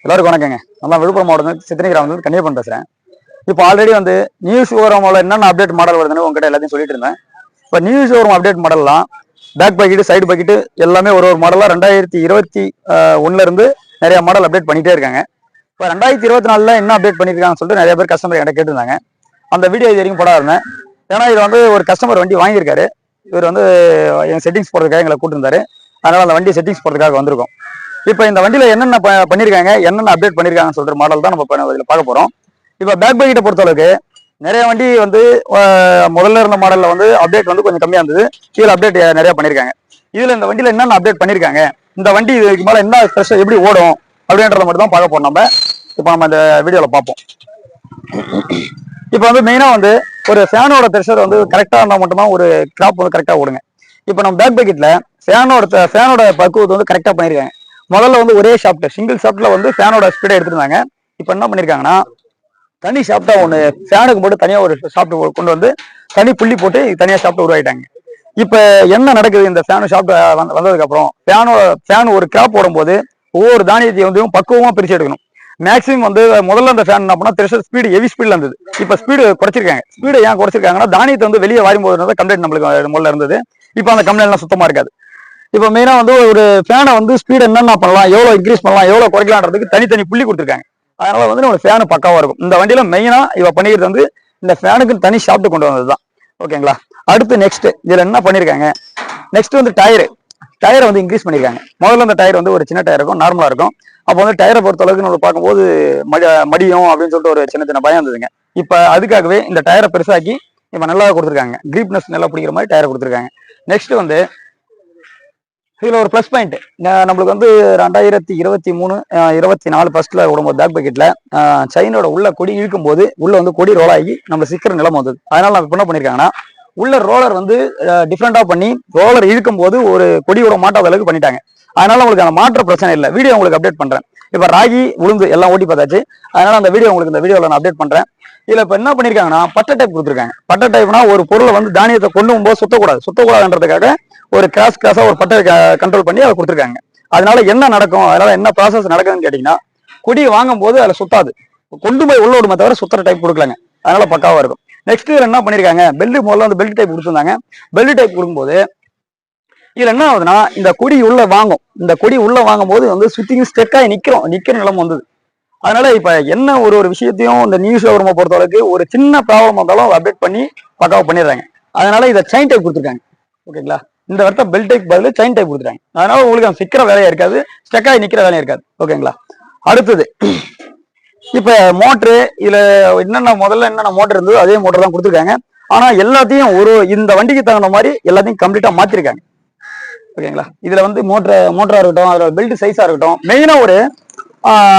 எல்லாருக்கும் வணக்கங்க. நல்லா விழுப்புரம் மாவட்டம் சித்தனை கிராமத்துல கன்னியப்பன் பேசுறேன். இப்போ ஆல்ரெடி வந்து நியூ ஷோரூம்ல என்னென்ன அப்டேட் மாடல் வருதுன்னு உங்ககிட்ட எல்லாத்தையும் சொல்லிட்டு இருந்தேன். இப்போ நியூ ஷோரூம் அப்டேட் மாடல்லாம் பேக் பாக்கெட் சைடு பாக்கெட் எல்லாமே ஒரு மாடலா 2021 இருந்து நிறைய மாடல் அப்டேட் பண்ணிட்டே இருக்காங்க. இப்போ 2024 என்ன அப்டேட் பண்ணிருக்காங்கன்னு சொல்லிட்டு நிறைய பேர் கஸ்டமர் என்கிட்ட கேட்டிருந்தாங்க. அந்த வீடியோ இது வரைக்கும் போட இருந்தேன். ஏன்னா இது வந்து ஒரு கஸ்டமர் வண்டி வாங்கியிருக்காரு. இவர் வந்து என் செட்டிங்ஸ் போடுறதுக்காக எங்களை கூட்டிருந்தாரு. அதனால அந்த வண்டி செட்டிங்ஸ் போடுறதுக்காக வந்திருக்கோம். இப்போ இந்த வண்டியில என்னென்ன பண்ணிருக்காங்க, என்னென்ன அப்டேட் பண்ணிருக்காங்கன்னு சொல்ற மாடல் தான் நம்ம இதில் பார்க்க போறோம். இப்போ பேக் பாக்கெட்டை பொறுத்தளவுக்கு நிறைய வண்டி வந்து முதல்ல இருந்த மாடல்ல வந்து அப்டேட் வந்து கொஞ்சம் கம்மியா இருந்தது. கீழே அப்டேட் நிறைய பண்ணிருக்காங்க. இதுல இந்த வண்டியில என்னென்ன அப்டேட் பண்ணிருக்காங்க, இந்த வண்டி இதுக்கு மேல என்ன ஸ்பெஷல் எப்படி ஓடும் அப்படின்றத மட்டும் தான் பார்க்க போறோம். நம்ம இந்த வீடியோல பார்ப்போம். இப்போ வந்து மெயினா வந்து ஒரு ஃபேனோட ப்ரெஷர் வந்து கரெக்டா இருந்தா மட்டும்தான் ஒரு கிராப் வந்து கரெக்டா ஓடுங்க. இப்போ நம்ம பேக் பாக்கெட்ல ஃபேனோட பக்குவத்தை வந்து கரெக்டா பண்ணிருக்காங்க. முதல்ல வந்து ஒரே ஷாப்ட் சிங்கிள் ஷாப்ட்ல வந்து ஃபேனோட ஸ்பீடை எடுத்துருந்தாங்க. இப்போ என்ன பண்ணிருக்காங்கன்னா தனி ஷாப்டா ஒன்று ஃபேனுக்கு போட்டு தனியா ஒரு ஷாப்ட் கொண்டு வந்து தனி புள்ளி போட்டு தனியா ஷாப்ட் உருவாயிட்டாங்க. இப்போ என்ன நடக்குது, இந்த ஃபேனு ஷாப்ட் வந்ததுக்கு அப்புறம் ஃபேன் ஒரு கிராப் போடும்போது ஒவ்வொரு தானியத்தையும் வந்து பக்குவமா பிரிச்சு எடுக்கணும். மேக்ஸிமம் வந்து முதல்ல அந்த ஃபேன் என்ன பண்ணா த்ரெஷர் ஸ்பீடு ஹெவி ஸ்பீட்ல இருந்தது. இப்போ ஸ்பீடு குறைச்சிருக்காங்க. ஸ்பீடு ஏன் குறைச்சிருக்காங்கன்னா தானியத்தை வந்து வெளியே வாரும்போது கம்ப்ளைண்ட் நம்மளுக்கு முதல்ல இருந்தது. இப்போ அந்த கம்ப்ளைண்ட்லாம் சுத்தமா இருக்காது. இப்போ மெயினா வந்து ஒரு ஃபேனை வந்து ஸ்பீடு என்னென்ன பண்ணலாம், எவ்வளவு இன்க்ரீஸ் பண்ணலாம், எவ்வளவு குறைக்கலான்றதுக்கு தனித்தனி புள்ளி கொடுத்துருக்காங்க. அதனால வந்து நம்ம ஃபேனு பக்காவா இருக்கும். இந்த வண்டியில மெயினா இவ பண்ணிக்கிறது வந்து இந்த ஃபேனுக்கு தனி ஷாப்ட் கொண்டு வந்ததுதான். ஓகேங்களா. அடுத்து நெக்ஸ்ட் இதுல என்ன பண்ணிருக்காங்க, நெக்ஸ்ட் வந்து டயரை வந்து இன்க்ரீஸ் பண்ணிருக்காங்க. முதல்ல இந்த டயர் வந்து ஒரு சின்ன டயர் இருக்கும், நார்மலா இருக்கும். அப்போ வந்து டயரை பொறுத்த அளவுக்கு நம்ம பார்க்கும்போது மடியும் அப்படின்னு சொல்லிட்டு ஒரு சின்ன சின்ன பயம் இருந்ததுங்க. இப்ப அதுக்காகவே இந்த டயரை பெருசாக்கி இப்ப நல்லா கொடுத்துருக்காங்க. கிரீப்னஸ் நல்லா பிடிக்கிற மாதிரி டயரை கொடுத்துருக்காங்க. நெக்ஸ்ட் வந்து இதுல ஒரு பிளஸ் பாயிண்ட் நம்மளுக்கு வந்து 2023 24 ஃபர்ஸ்ட்ல விடும்போது பேக் பாக்கெட்ல சைனோட உள்ள கொடி இழுக்கும் போது உள்ள வந்து கொடி ரோல் ஆகி நம்ம சிக்கிற நிலைமை வந்தது. அதனால நம்ம என்ன பண்ணிருக்காங்கன்னா உள்ள ரோலர் வந்து டிஃப்ரெண்டா பண்ணி ரோலர் இழுக்கும் போது ஒரு கொடியோட மாட்டாத அளவுக்கு பண்ணிட்டாங்க. அதனால உங்களுக்கு அந்த மாற்ற பிரச்சனை இல்லை. வீடியோ உங்களுக்கு அப்டேட் பண்றேன். இப்ப ராகி உளுந்து எல்லாம் ஓட்டி பார்த்தாச்சு. அதனால அந்த வீடியோ உங்களுக்கு இந்த வீடியோல நான் அப்டேட் பண்றேன். இதுல இப்ப என்ன பண்ணிருக்காங்கன்னா பட்டை டைப் கொடுத்துருக்காங்க. பட்டை டைப்னா ஒரு பொருளை வந்து தானியத்தை கொண்டு போகும்போது சுத்தக்கூடாதுன்றதுக்காக ஒரு கிராஸா ஒரு பட்டை கண்ட்ரோல் பண்ணி அதை கொடுத்துருக்காங்க. அதனால என்ன நடக்கும், அதனால என்ன ப்ராசஸ் நடக்குதுன்னு கேட்டீங்கன்னா கொடியை வாங்கும் போது அதில் சுத்தாது, கொண்டு போய் உள்ள விடுமே தவிர சுத்துற டைப் கொடுக்கலாங்க. அதனால பக்காவா இருக்கும். நெக்ஸ்ட் இதுல என்ன பண்ணிருக்காங்க, முதல்ல வந்து பெல்ட் டைப் கொடுத்துருந்தாங்க. பெல்ட் டைப் கொடுக்கும்போது இதுல என்ன ஆகுதுன்னா இந்த கொடி உள்ள வாங்கும் போது வந்து சுத்திங் ஸ்டெக்காகி நிக்கிற நிலைமை வந்தது. அதனால இப்ப என்ன ஒரு விஷயத்தையும் இந்த நியூஸ் ஷோரூமை பொறுத்த அளவுக்கு ஒரு சின்ன ப்ராப்ளம் வந்தாலும் அப்டேட் பண்ணி பக்காவா பண்ணிடுறாங்க. அதனால இதை செயின் டைப் கொடுத்துருக்காங்க. ஓகேங்களா. இந்த வருஷம் பெல்ட் டைப் பதில் செயின் டைப் கொடுத்துருக்காங்க. அதனால உங்களுக்கு சிக்கிற வேலையா இருக்காது, ஸ்டெக்காகி நிக்கிற வேலையா இருக்காது. ஓகேங்களா. அடுத்தது இப்ப மோட்டரு இதுல முதல்ல என்னென்ன மோட்டர் இருந்ததோ அதே மோட்டர் தான் கொடுத்துருக்காங்க. ஆனா எல்லாத்தையும் இந்த வண்டிக்கு தகுந்த மாதிரி எல்லாத்தையும் கம்ப்ளீட்டா மாத்திருக்காங்க. ஓகேங்களா. இதுல வந்து மோட்டரா இருக்கட்டும், அதோட பெல்ட் சைஸா இருக்கட்டும், மெயினா ஒரு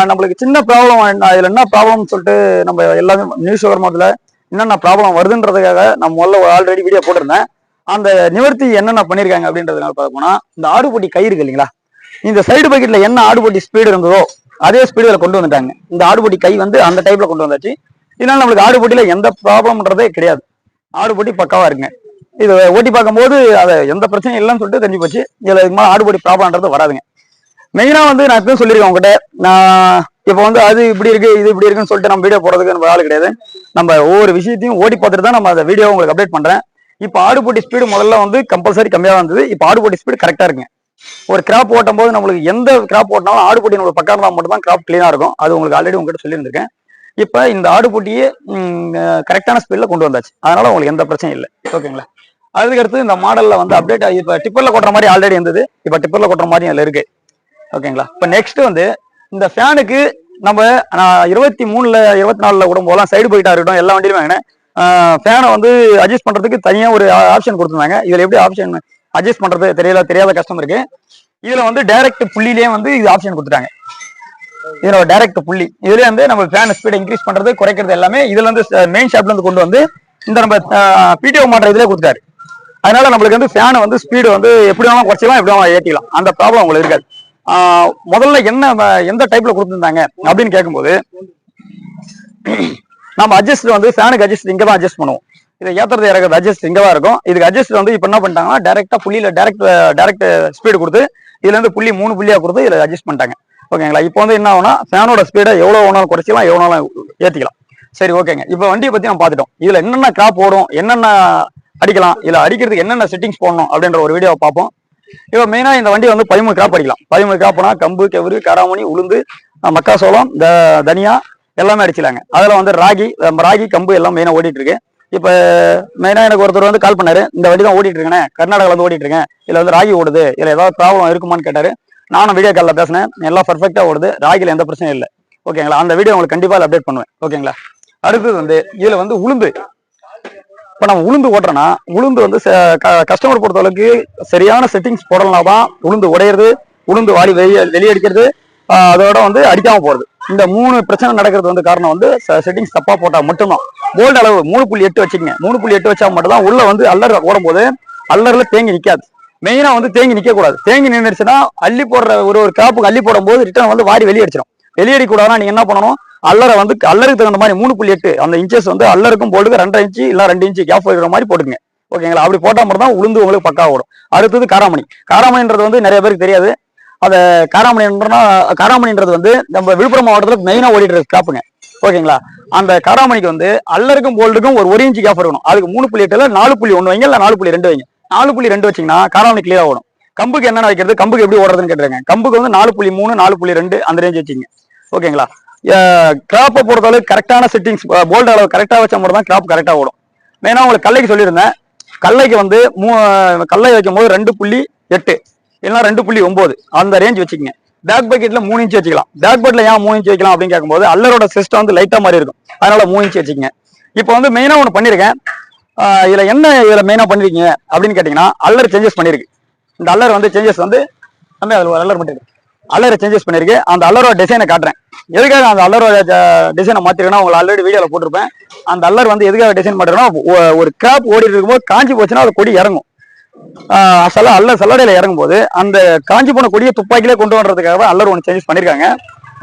நம்மளுக்கு சின்ன ப்ராப்ளம் இதுல என்ன ப்ராப்ளம்னு சொல்லிட்டு நம்ம எல்லாமே நியூஸ் ஷோரூம்ல என்னென்ன ப்ராப்ளம் வருதுன்றதுக்காக நம்ம முதல்ல ஆல்ரெடி வீடியோ போட்டிருந்தேன். அந்த நிவர்த்தி என்னென்ன பண்ணிருக்காங்க அப்படின்றதுனால பார்க்க போனா இந்த ஆடுபொட்டி கை இருக்கு இல்லைங்களா, இந்த சைடு பக்கெட்ல என்ன ஆடுபொட்டி ஸ்பீடு இருந்ததோ அதே ஸ்பீடுல கொண்டு வந்துட்டாங்க. இந்த ஆடுபொட்டி கை வந்து அந்த டைப்ல கொண்டு வந்தாச்சு. இதனால நம்மளுக்கு ஆடுபொட்டியில எந்த ப்ராப்ளம்ன்றதே கிடையாது. ஆடுபொட்டி பக்காவா இருக்குங்க. இது ஓட்டி பார்க்கும்போது அதை எந்த பிரச்சனையும் இல்லைன்னு சொல்லிட்டு தெரிஞ்சு போச்சு. இதுல ஆடுபொட்டி ப்ராப்ளம்ன்றது வராதுங்க. மெயினா வந்து நான் எப்பவும் சொல்லியிருக்கேன் உங்ககிட்ட, நான் இப்போ வந்து அது இப்படி இருக்கு இது இப்படி இருக்குன்னு சொல்லிட்டு நம்ம வீடியோ போடுறதுக்கு நம்ம ஆள் கிடையாது. நம்ம ஒவ்வொரு விஷயத்தையும் ஓடி பார்த்துட்டு தான் நம்ம அந்த வீடியோ உங்களுக்கு அப்டேட் பண்றேன். இப்போ ஆடுபொட்டி ஸ்பீடு முதல்ல வந்து கம்பல்சரி கம்மியாக இருந்தது. இப்போ ஆடுபொட்டி ஸ்பீடு கரெக்டா இருக்குங்க. ஒரு கிராப் ஓட்டும் போது நம்மளுக்கு எந்த கிராப் ஓட்டினாலும் ஆடுபொட்டி நம்மளுக்கு பக்கம் இருந்தால் மட்டும் தான் கிராப் கிளீனா இருக்கும். அது உங்களுக்கு ஆல்ரெடி உங்ககிட்ட சொல்லியிருந்திருக்கேன். இப்போ இந்த ஆடுபொட்டியே கரெக்டான ஸ்பீட்ல கொண்டு வந்தாச்சு. அதனால உங்களுக்கு எந்த பிரச்சனையும் இல்லை. ஓகேங்களா. அதுக்கடுத்து இந்த மாடல்ல வந்து அப்டேட் ஆகி இப்போ டிப்பர்ல கொட்டுற மாதிரி ஆல்ரெடி இருந்தது. இப்போ டிப்பர்ல கொட்டுற மாதிரி அதில் இருக்கு. ஓகேங்களா. இப்போ நெக்ஸ்ட் வந்து இந்த ஃபேனுக்கு நம்ம 23 24 விடும் போதெல்லாம் சைடு போயிட்டா இருக்கட்டும் எல்லா வண்டியிலும் வாங்கினேன். ஃபேனை வந்து அட்ஜஸ்ட் பண்றதுக்கு தனியா ஒரு ஆப்ஷன் கொடுத்துருந்தாங்க. இதுல எப்படி ஆப்ஷன் அட்ஜஸ்ட் பண்றது தெரியாத கஸ்டமருக்கு இதுல வந்து டைரக்ட் புள்ளிலேயே வந்து இது ஆப்ஷன் கொடுத்துட்டாங்க. இதுல டைரக்ட் புள்ளி இதுல வந்து நம்ம ஃபேன் ஸ்பீட் இன்க்ரீஸ் பண்றது குறைக்கிறது எல்லாமே இதுல இருந்து மெயின் ஷாப்ல இருந்து கொண்டு வந்து இந்த நம்ம பிடிஓ மாற்ற இதுல கொடுத்தாரு. அதனால நம்மளுக்கு வந்து ஃபேனை வந்து ஸ்பீடு வந்து எப்படி வேணாலும் குறைச்சிக்கலாம், எப்படி வேணாலும் ஏற்றிக்கலாம். அந்த ப்ராப்ளம் உங்களுக்கு இருக்காது. முதல்ல எந்த டைப்ல கொடுத்துருந்தாங்க அப்படின்னு கேட்கும்போது நம்ம அட்ஜஸ்ட் வந்து ஃபேனுக்கு அட்ஜஸ்ட் இங்க தான் அட்ஜஸ்ட் பண்ணுவோம். இதை ஏத்துறது இறக்குறது அட்ஜஸ்ட் இங்க தான் இருக்கும். இதுக்கு அட்ஜஸ்ட் வந்து இப்ப என்ன பண்ணிட்டாங்கன்னா டைரக்டா புள்ளியில டைரக்ட் ஸ்பீடு கொடுத்து இதுல இருந்து புள்ளி 3 புள்ளியா கொடுத்து இதுல அட்ஜஸ்ட் பண்ணிட்டாங்க. ஓகேங்களா. இப்போ வந்து என்ன ஆகும்னா ஃபேனோட ஸ்பீடை எவ்வளோ வேணாலும் குறைச்சிக்கலாம், எவ்வளோ நாளும் ஏற்றிக்கலாம். சரி ஓகேங்க. இப்போ வண்டியை பற்றி நம்ம பார்த்துட்டோம். இதில் என்னென்ன கிராப் ஓடும், என்னென்ன அடிக்கலாம், இதில் அடிக்கிறதுக்கு என்னென்ன செட்டிங்ஸ் போடணும் அப்படின்ற ஒரு வீடியோவை பார்ப்போம். இப்போ மெயினாக இந்த வண்டி வந்து 13 கிராப் அடிக்கலாம். 13 கிராப்னா கம்பு, கெவுரு, காராமணி, உளுந்து, மக்காசோளம், தனியா எல்லாமே அடிச்சிடலாங்க. அதில் வந்து ராகி, கம்பு எல்லாம் மெயினாக ஓடிட்டு இருக்கு. இப்போ மெயினாக எனக்கு ஒருத்தர் வந்து கால் பண்ணாரு, இந்த வண்டி தான் ஓடிட்டு இருக்கேன், கர்நாடகாவில் வந்து ஓடிட்டு இருக்கேன், இதில் வந்து ராகி ஓடுது, இதில் ஏதாவது ப்ராப்ளம் இருக்குமான்னு கேட்டாரு. நானும் வீடியோ காலில் பேசினேன், எல்லாம் பர்ஃபெக்டாக ஓடுது, ராகியில் எந்த பிரச்சனையும் இல்லை. ஓகேங்களா. அந்த வீடியோ உங்களுக்கு கண்டிப்பாக அப்டேட் பண்ணுவேன். ஓகேங்களா. அடுத்தது வந்து இதில் வந்து உளுந்து. இப்போ நம்ம உளுந்து ஓட்டுறோன்னா உளுந்து வந்து கஸ்டமர் பொறுத்தளவுக்கு சரியான செட்டிங்ஸ் போடலனா தான் உளுந்து உடையிறது, உளுந்து வாடி வெளியடிக்கிறது, அதோட வந்து அடிக்காம போறது. இந்த 3 பிரச்சனை நடக்கிறது வந்து காரணம் வந்து செட்டிங்ஸ் தப்பா போட்டா மட்டும்தான். போல்ட் அளவு 3.8 வச்சுக்கங்க. 3.8 வச்சா மட்டும் தான் உள்ள வந்து அல்லர் ஓடும்போது அல்லர்ல தேங்கி நிக்காது. மெயினா வந்து தேங்கி நிக்க கூடாது. தேங்கி நின்றுச்சுன்னா அள்ளி போடுற ஒரு காப்புக்கு அள்ளி போடும் போது ரிட்டர்ன் வந்து வாடி வெளியடிச்சிடும். வெளியேறி கூடாதுன்னா நீங்க என்ன பண்ணணும், அல்லரை வந்து அல்லருக்கு தகுந்த மாதிரி 3.8 அந்த இன்ச்சஸ் வந்து அல்லருக்கும் போல்டுக்கு 2.5 இன்ச்சு இல்ல 2 இன்ச்சு கேப் வைக்கிற மாதிரி போட்டுங்க. ஓகேங்களா. அப்படி போட்டா மட்டும் தான் உளுந்து உங்களுக்கு பக்கா ஓடும். அடுத்தது காராமணி. காராமணின்றது வந்து நிறைய பேருக்கு தெரியாது. அதை காராமணின்றது வந்து நம்ம விழுப்புரம் மாவட்டத்தில் மெயினா ஓடிட்டு இருக்கு காப்புங்க. ஓகேங்களா. அந்த காராமணிக்கு வந்து அல்லருக்கும் போல்டுக்கும் ஒரு 1 இன்ச்சு கேப் இருக்கணும். அதுக்கு 3.8ல 4.1 வைங்க, இல்ல 4.2 வைங்க. 4.2 வச்சீங்கன்னா காராமணி கிளியரா ஓடும். கம்புக்கு என்னென்ன வைக்கிறது, கம்புக்கு எப்படி ஓடுறதுன்னு கேட்டுருங்க. கம்புக்கு வந்து 4.3 4.2 அந்த ரேஞ்ச் வச்சுங்க. ஓகேங்களா. கிராப்பை பொறுத்தளவு கரெக்டான செட்டிங்ஸ் போல்ட் அளவு கரெக்டா வச்சா மட்டும் தான் கிராப் கரெக்டா ஓடும். மெயினா உங்களுக்கு கல்லைக்கு சொல்லியிருந்தேன். கல்லைக்கு வந்து கல்லை வைக்கும் போது 2.8 இல்லைன்னா 2.9 அந்த ரேஞ்ச் வச்சுக்கோங்க. பேக் பக்கெட்ல 3 இன்ச் வச்சுக்கலாம். பேக் பக்கெட்ல ஏன் 3 இன்ச் வைக்கலாம் அப்படின்னு கேட்கும்போது அல்லரோட சிஸ்டம் வந்து லைட்டா மாதிரி இருக்கும், அதனால 3 இன்ச் வச்சுக்கோங்க. இப்போ வந்து மெயினா ஒன்று பண்ணிருக்கேன். இதுல மெயினா பண்ணிருக்கீங்க அப்படின்னு கேட்டீங்கன்னா அல்லர் சேஞ்சஸ் பண்ணிருக்கு. இந்த அல்லர் வந்து சேஞ்சஸ் வந்து ஒரு அல்லர் மட்டும் அல்லரை சேஞ்சஸ் பண்ணிருக்கு. அந்த அல்லரோட டிசைனை காட்டுறேன். எதுக்காக அந்த அல்லரோட டிசைனை மாத்திருக்கேன்னா உங்களுக்கு ஆல்ரெடி வீடியோல போட்டிருப்பேன். அந்த அல்லர் வந்து எதுக்காக டிசைன் பண்ணிருக்கேன்னா ஒரு கிராப் ஓடிட்டு இருக்கும்போது காஞ்சி போச்சுன்னா அது கொடி இறங்கும். சல்லடையில இறங்கும் போது அந்த காஞ்சி போன கொடியை துப்பாக்கிலே கொண்டு வர்றதுக்காக அல்லர் ஒன்று சேஞ்சஸ் பண்ணிருக்காங்க.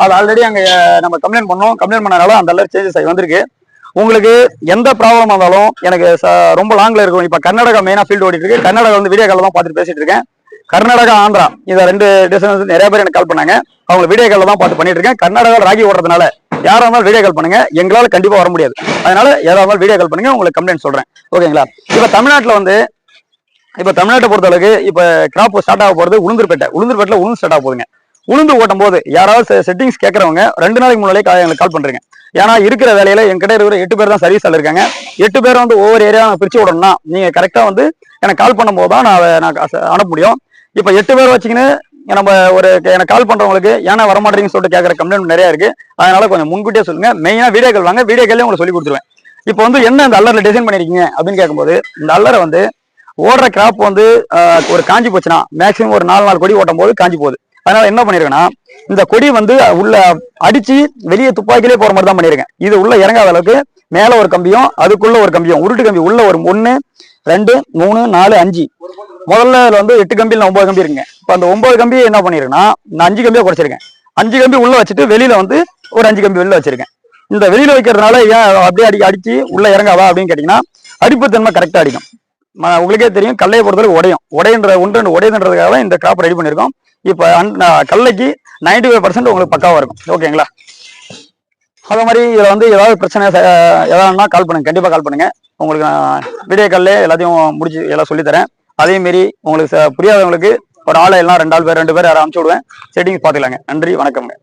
அது ஆல்ரெடி அங்க நம்ம கம்ப்ளைண்ட் பண்ணனால அந்த அல்லர் சேஞ்சஸ் ஆகி வந்திருக்கு. உங்களுக்கு எந்த ப்ராப்ளம் இருந்தாலும் எனக்கு ரொம்ப லாங்ல இருக்கும். இப்ப கர்நாடகா மெயினா ஃபீல்டு ஓடிட்டு இருக்கு. கர்நாடகா வந்து வீடியோ காலில் தான் பார்த்துட்டு பேசிட்டு இருக்கேன். கர்நாடகா, ஆந்திரா இந்த 2 டிஸ்டன்ஸ் நிறைய பேர் எனக்கு கால் பண்ணாங்க. அவங்க வீடியோ காலில் தான் பார்த்து பண்ணிட்டு இருக்கேன். கர்நாடகா ராகி ஓடுறதுனால யாரா இருந்தாலும் வீடியோ கால் பண்ணுங்க. எங்களால கண்டிப்பா வர முடியாது. அதனால யாரா இருந்தாலும் வீடியோ கால் பண்ணுங்க, உங்களுக்கு கம்ப்ளைண்ட் சொல்றேன். ஓகேங்களா. இப்ப தமிழ்நாட்டை பொறுத்தளவுக்கு இப்ப கிராப் ஸ்டார்ட் ஆக போறது உளுந்தூர்பேட்டை உளுந்து ஸ்டார்ட் ஆக போகுதுங்க. உளுந்து ஓட்டும் போது யாராவது செட்டிங்ஸ் கேட்கறவங்க 2 நாளைக்கு முன்னாலே எங்களுக்கு கால் பண்றீங்க. ஏன்னா இருக்கிற வேலையில என்கிட்ட இருக்கிற 8 பேர் தான் சர்வீஸ் இருக்காங்க. 8 பேர் வந்து ஒவ்வொரு ஏரியா பிரிச்சு விடணும்னா நீங்க கரெக்டா வந்து எனக்கு கால் பண்ணும் போது தான் நான் அனுப்ப முடியும். இப்ப 8 பேர் வச்சுக்கின்னு நம்ம எனக்கு கால் பண்றவங்களுக்கு ஏன்னா வரமாட்டீங்கன்னு சொல்லிட்டு கேட்கற கம்ப்ளைண்ட் நிறைய இருக்கு. அதனால கொஞ்சம் முன்கூட்டியே சொல்லுங்க. மெயினா வீடியோ கால் வாங்க, வீடியோ கால்ல உங்களுக்கு சொல்லி கொடுத்துருவேன். இப்போ வந்து என்ன இந்த அல்லர்ல டிசைன் பண்ணிருக்கீங்க அப்படின்னு கேட்கும்போது இந்த அல்லரை வந்து ஓடுற கிராப் வந்து ஒரு காஞ்சி போச்சுன்னா மேக்சிமம் ஒரு 4 கொடி ஓட்டும் போது காஞ்சி போகுது. அதனால என்ன பண்ணிருக்கேன்னா இந்த கொடி வந்து உள்ள அடிச்சு வெளியே துப்பாக்கிலே போற மாதிரி தான் பண்ணிருக்கேன். இது உள்ள இறங்காத அளவுக்கு மேல ஒரு கம்பியும் அதுக்குள்ள ஒரு கம்பியும் உருட்டு கம்பி உள்ள ஒரு 1 2 3 4 5 முதல்ல வந்து 8 கம்பியில் 9 கம்பி இருக்குங்க. இப்போ அந்த 9 கம்பியை என்ன பண்ணிருக்கேன்னா நான் 5 கம்பியை குறைச்சிருக்கேன். 5 கம்பி உள்ள வச்சுட்டு வெளியில வந்து ஒரு 5 கம்பி வெளில வச்சிருக்கேன். இந்த வெளியில வைக்கிறதுனால ஏன் அப்படியே அடிச்சு உள்ள இறங்காதா அப்படின்னு கேட்டீங்கன்னா அடிப்புத்தன்மை கரெக்டா அடிக்கும். உங்களுக்கே தெரியும் கல்லையை பொறுத்தவரைக்கும் உடையுன்றதுக்காக இந்த கிராப் ரெடி பண்ணிருக்கோம். இப்ப கல்லைக்கு 95% உங்களுக்கு பக்காவா இருக்கும். ஓகேங்களா. அதே மாதிரி இதுல வந்து ஏதாவது பிரச்சனை ஏதாவதுனா கால் பண்ணுங்க, கண்டிப்பா கால் பண்ணுங்க. உங்களுக்கு நான் வீடியோ கால்ல எல்லாத்தையும் முடிச்சு எல்லாம் சொல்லித்தரேன். அதே மாரி உங்களுக்கு புரியாதவங்களுக்கு ஒரு ஆள் எல்லாம் 2 பேர் யாரும் அனுப்பிச்சு விடுவேன். செட்டிங்ஸ் பார்த்துக்கலாங்க. நன்றி, வணக்கம்ங்க.